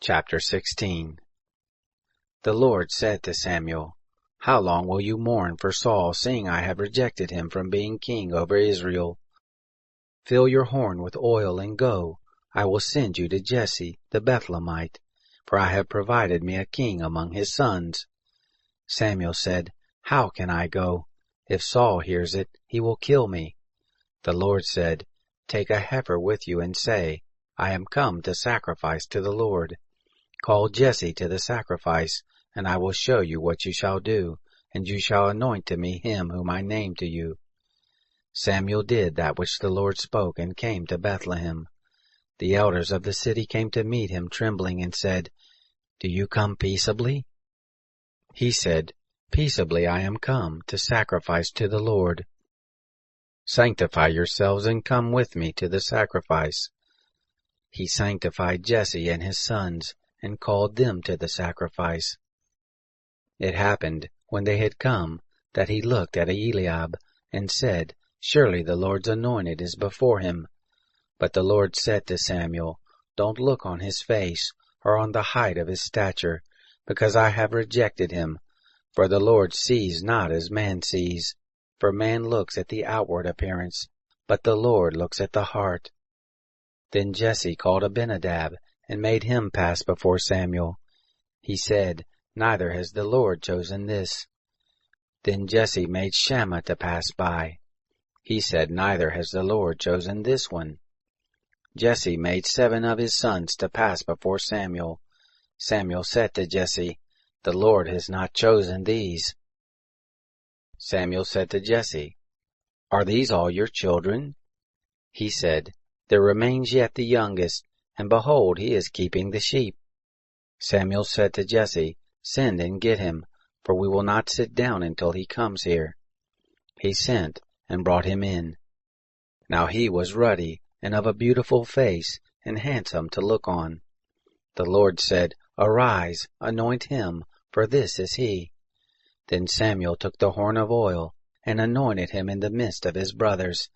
Chapter 16. The Lord said to Samuel, How long will you mourn for Saul, seeing I have rejected him from being king over Israel? Fill your horn with oil and go. I will send you to Jesse the Bethlehemite, for I have provided me a king among his sons. Samuel said, How can I go? If Saul hears it, he will kill me. The Lord said, Take a heifer with you and say, I am come to sacrifice to the Lord. Call Jesse to the sacrifice, and I will show you what you shall do, and you shall anoint to me him whom I name to you. Samuel did that which the Lord spoke and came to Bethlehem. The elders of the city came to meet him trembling and said, Do you come peaceably? He said, Peaceably I am come to sacrifice to the Lord. Sanctify yourselves and come with me to the sacrifice. He sanctified Jesse and his sons, and called them to the sacrifice. It happened, when they had come, that he looked at Eliab, and said, Surely the Lord's anointed is before him. But the Lord said to Samuel, Don't look on his face, or on the height of his stature, because I have rejected him. For the Lord sees not as man sees. For man looks at the outward appearance, but the Lord looks at the heart. Then Jesse called Abinadab, and made him pass before Samuel. He said, Neither has the Lord chosen this. Then Jesse made Shammah to pass by. He said, Neither has the Lord chosen this one. Jesse made 7 of his sons to pass before Samuel. Samuel said to Jesse, The Lord has not chosen these. Samuel said to Jesse, Are these all your children? He said, There remains yet the youngest, and behold, he is keeping the sheep. Samuel said to Jesse, Send and get him, for we will not sit down until he comes here. He sent, and brought him in. Now he was ruddy, and of a beautiful face, and handsome to look on. The Lord said, Arise, anoint him, for this is he. Then Samuel took the horn of oil, and anointed him in the midst of his brothers.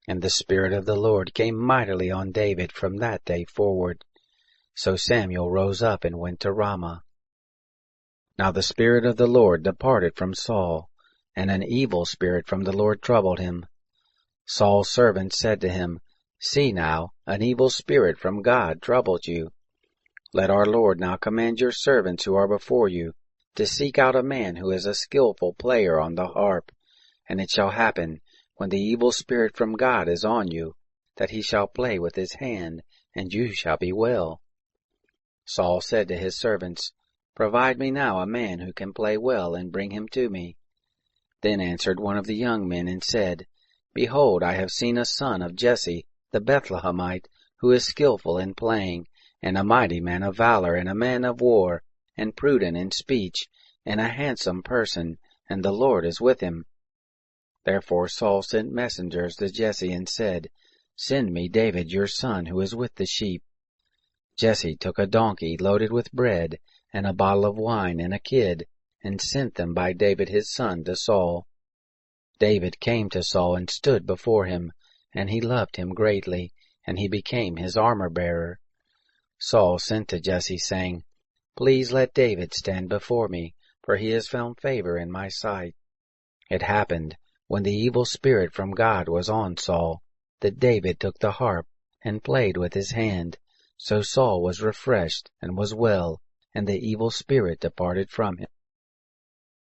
And the Spirit of the Lord came mightily on David from that day forward. So Samuel rose up and went to Ramah. Now the Spirit of the Lord departed from Saul, and an evil spirit from the Lord troubled him. Saul's servants said to him, See now, an evil spirit from God troubles you. Let our Lord now command your servants who are before you, to seek out a man who is a skillful player on the harp, and it shall happen, when the evil spirit from God is on you, that he shall play with his hand, and you shall be well. Saul said to his servants, Provide me now a man who can play well, and bring him to me. Then answered one of the young men and said, Behold, I have seen a son of Jesse the Bethlehemite, who is skillful in playing, and a mighty man of valor, and a man of war, and prudent in speech, and a handsome person, and the Lord is with him. Therefore Saul sent messengers to Jesse and said, Send me David your son, who is with the sheep. Jesse took a donkey loaded with bread, and a bottle of wine, and a kid, and sent them by David his son to Saul. David came to Saul and stood before him, and he loved him greatly, and he became his armor-bearer. Saul sent to Jesse, saying, Please let David stand before me, for he has found favor in my sight. It happened, when the evil spirit from God was on Saul, that David took the harp, and played with his hand. So Saul was refreshed, and was well, and the evil spirit departed from him.